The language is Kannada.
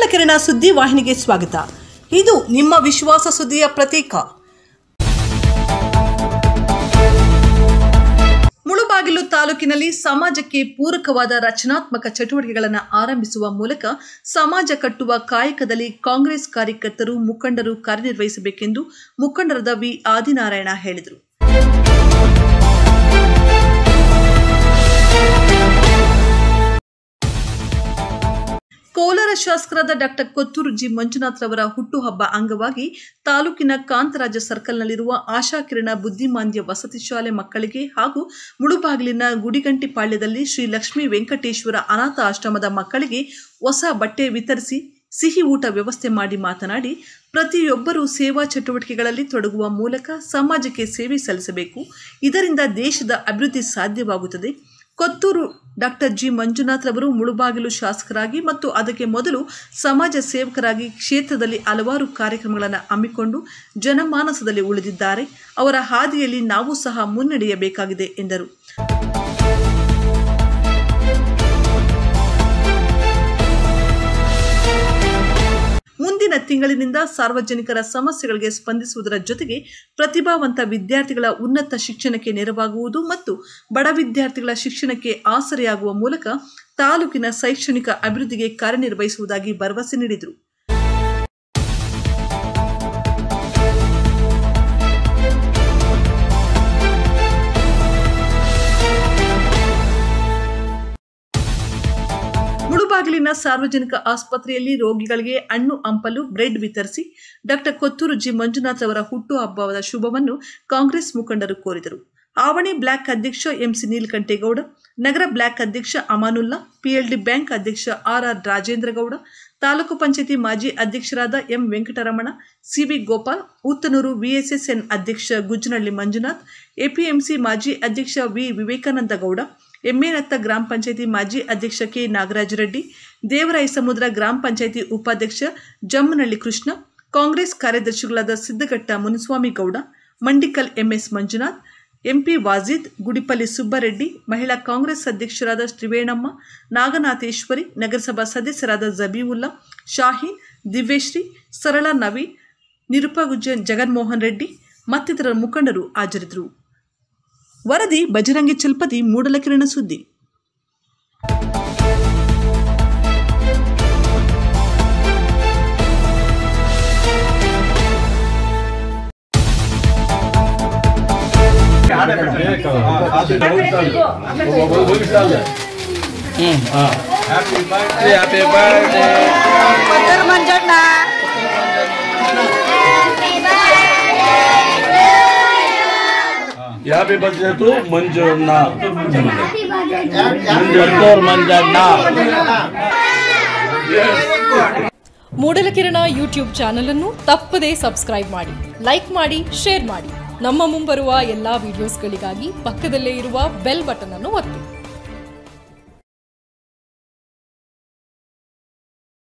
ಮೂಡಲಕಿರಣ ಸುದ್ದಿ ವಾಹಿನಿಗೆ ಸ್ವಾಗತ. ಇದು ನಿಮ್ಮ ವಿಶ್ವಾಸ ಸುದ್ದಿಯ ಪ್ರತೀಕ. ಮುಳುಬಾಗಿಲು ತಾಲೂಕಿನಲ್ಲಿ ಸಮಾಜಕ್ಕೆ ಪೂರಕವಾದ ರಚನಾತ್ಮಕ ಚಟುವಟಿಕೆಗಳನ್ನು ಆರಂಭಿಸುವ ಮೂಲಕ ಸಮಾಜ ಕಟ್ಟುವ ಕಾಯಕದಲ್ಲಿ ಕಾಂಗ್ರೆಸ್ ಕಾರ್ಯಕರ್ತರು ಮುಖಂಡರು ಕಾರ್ಯನಿರ್ವಹಿಸಬೇಕೆಂದು ಮುಖಂಡರಾದ ವಿ ಆದಿನಾರಾಯಣ ಹೇಳಿದರು. ಕೋಲಾರ ಶಾಸಕರಾದ ಡಾಕ್ಟರ್ ಕೊತ್ತೂರು ಜಿ ಮಂಜುನಾಥ್ ರವರ ಹುಟ್ಟುಹಬ್ಬ ಅಂಗವಾಗಿ ತಾಲೂಕಿನ ಕಾಂತರಾಜ ಸರ್ಕಲ್ನಲ್ಲಿರುವ ಆಶಾಕಿರಣ ಬುದ್ಧಿಮಾಂದ್ಯ ವಸತಿ ಶಾಲೆ ಮಕ್ಕಳಿಗೆ ಹಾಗೂ ಮುಳುಬಾಗಿಲಿನ ಗುಡಿಗಂಟಿಪಾಳ್ಯದಲ್ಲಿ ಶ್ರೀ ಲಕ್ಷ್ಮೀ ವೆಂಕಟೇಶ್ವರ ಅನಾಥ ಆಶ್ರಮದ ಮಕ್ಕಳಿಗೆ ಹೊಸ ಬಟ್ಟೆ ವಿತರಿಸಿ ಸಿಹಿ ಊಟ ವ್ಯವಸ್ಥೆ ಮಾಡಿ ಮಾತನಾಡಿ, ಪ್ರತಿಯೊಬ್ಬರೂ ಸೇವಾ ಚಟುವಟಿಕೆಗಳಲ್ಲಿ ತೊಡಗುವ ಮೂಲಕ ಸಮಾಜಕ್ಕೆ ಸೇವೆ ಸಲ್ಲಿಸಬೇಕು. ಇದರಿಂದ ದೇಶದ ಅಭಿವೃದ್ಧಿ ಸಾಧ್ಯವಾಗುತ್ತದೆ. ಕೊತ್ತೂರು ಡಾಕ್ಟರ್ ಜಿ ಮಂಜುನಾಥ್ ರವರು ಮುಳುಬಾಗಿಲು ಶಾಸಕರಾಗಿ ಮತ್ತು ಅದಕ್ಕೆ ಮೊದಲು ಸಮಾಜ ಸೇವಕರಾಗಿ ಕ್ಷೇತ್ರದಲ್ಲಿ ಹಲವಾರು ಕಾರ್ಯಕ್ರಮಗಳನ್ನು ಹಮ್ಮಿಕೊಂಡು ಜನಮಾನಸದಲ್ಲಿ ಉಳಿದಿದ್ದಾರೆ. ಅವರ ಹಾದಿಯಲ್ಲಿ ನಾವು ಸಹ ಮುನ್ನಡೆಯಬೇಕಾಗಿದೆ ಎಂದರು. ಮುಂದಿನ ತಿಂಗಳಿನಿಂದ ಸಾರ್ವಜನಿಕರ ಸಮಸ್ಯೆಗಳಿಗೆ ಸ್ಪಂದಿಸುವುದರ ಜೊತೆಗೆ ಪ್ರತಿಭಾವಂತ ವಿದ್ಯಾರ್ಥಿಗಳ ಉನ್ನತ ಶಿಕ್ಷಣಕ್ಕೆ ನೆರವಾಗುವುದು ಮತ್ತು ಬಡ ವಿದ್ಯಾರ್ಥಿಗಳ ಶಿಕ್ಷಣಕ್ಕೆ ಆಸರೆಯಾಗುವ ಮೂಲಕ ತಾಲೂಕಿನ ಶೈಕ್ಷಣಿಕ ಅಭಿವೃದ್ಧಿಗೆ ಕಾರ್ಯನಿರ್ವಹಿಸುವುದಾಗಿ ಭರವಸೆ ನೀಡಿದರು. ಮುಳುಬಾಗಿಲಿನ ಸಾರ್ವಜನಿಕ ಆಸ್ಪತ್ರೆಯಲ್ಲಿ ರೋಗಿಗಳಿಗೆ ಹಣ್ಣು ಹಂಪಲು ಬ್ರೆಡ್ ವಿತರಿಸಿ ಡಾಕ್ಟರ್ ಕೊತ್ತೂರು ಜಿ ಮಂಜುನಾಥ್ ಅವರ ಹುಟ್ಟುಹಬ್ಬದ ಶುಭವನ್ನು ಕಾಂಗ್ರೆಸ್ ಮುಖಂಡರು ಕೋರಿದರು. ಆವಣಿ ಬ್ಲಾಕ್ ಅಧ್ಯಕ್ಷ ಎಂಸಿ ನೀಲಕಂಠೇಗೌಡ, ನಗರ ಬ್ಲಾಕ್ ಅಧ್ಯಕ್ಷ ಅಮಾನುಲ್ಲಾ, ಪಿಎಲ್ಡಿ ಬ್ಯಾಂಕ್ ಅಧ್ಯಕ್ಷ ಆರ್ ರಾಜೇಂದ್ರಗೌಡ, ತಾಲೂಕು ಪಂಚಾಯತಿ ಮಾಜಿ ಅಧ್ಯಕ್ಷರಾದ M Venkataramana, CV Gopal, Uttanur VSSN ಅಧ್ಯಕ್ಷ ಗುಜ್ಜನಹಳ್ಳಿ ಮಂಜುನಾಥ್, ಎಪಿಎಂಸಿ ಮಾಜಿ ಅಧ್ಯಕ್ಷ ವಿ ವಿವೇಕಾನಂದ ಗೌಡ, ಎಮ್ಮೆನತ್ತ ಗ್ರಾಮ ಪಂಚಾಯತಿ ಮಾಜಿ ಅಧ್ಯಕ್ಷ ಕೆ ನಾಗರಾಜ ರೆಡ್ಡಿ, ದೇವರಾಯ ಸಮುದ್ರ ಗ್ರಾಮ ಪಂಚಾಯತಿ ಉಪಾಧ್ಯಕ್ಷ ಜಮ್ಮನಹಳ್ಳಿ ಕೃಷ್ಣ, ಕಾಂಗ್ರೆಸ್ ಕಾರ್ಯದರ್ಶಿಗಳಾದ ಸಿದ್ದಘಟ್ಟ ಮುನಿಸ್ವಾಮಿ ಗೌಡ, ಮಂಡಿಕಲ್ ಎಂಎಸ್ ಮಂಜುನಾಥ್, ಎಂಪಿ ವಾಜಿದ್, ಗುಡಿಪಲ್ಲಿ ಸುಬ್ಬರೆಡ್ಡಿ, ಮಹಿಳಾ ಕಾಂಗ್ರೆಸ್ ಅಧ್ಯಕ್ಷರಾದ ತ್ರಿವೇಣಮ್ಮ, ನಾಗನಾಥೇಶ್ವರಿ, ನಗರಸಭಾ ಸದಸ್ಯರಾದ ಜಬೀವುಲ್ಲಾ, ಶಾಹೀನ್, ದಿವ್ಯಶ್ರೀ, ಸರಳಾ ನವೀನ್, ನಿರುಪಗುಜ್ಜ ಜಗನ್ಮೋಹನ್ ರೆಡ್ಡಿ ಮತ್ತಿತರ ಮುಖಂಡರು ಹಾಜರಿದ್ದರು. ವರದಿ ಬಜರಂಗಿ ಚಲ್ಪತಿ, ಮೂಡಲಕಿರಣ ಸುದ್ದಿ. Happy birthday to Manjuna. Moodalakirana YouTube channel ಅನ್ನು ತಪ್ಪದೇ ಸಬ್ಸ್ಕ್ರೈಬ್ ಮಾಡಿ, ಲೈಕ್ ಮಾಡಿ, ಶೇರ್ ಮಾಡಿ. ನಮ್ಮ ಮುಂಬರುವ ಎಲ್ಲಾ ವಿಡಿಯೋಸ್ಗಳಿಗಾಗಿ ಪಕ್ಕದಲ್ಲೇ ಇರುವ ಬೆಲ್ ಬಟನ್ ಅನ್ನು ಒತ್ತಿ.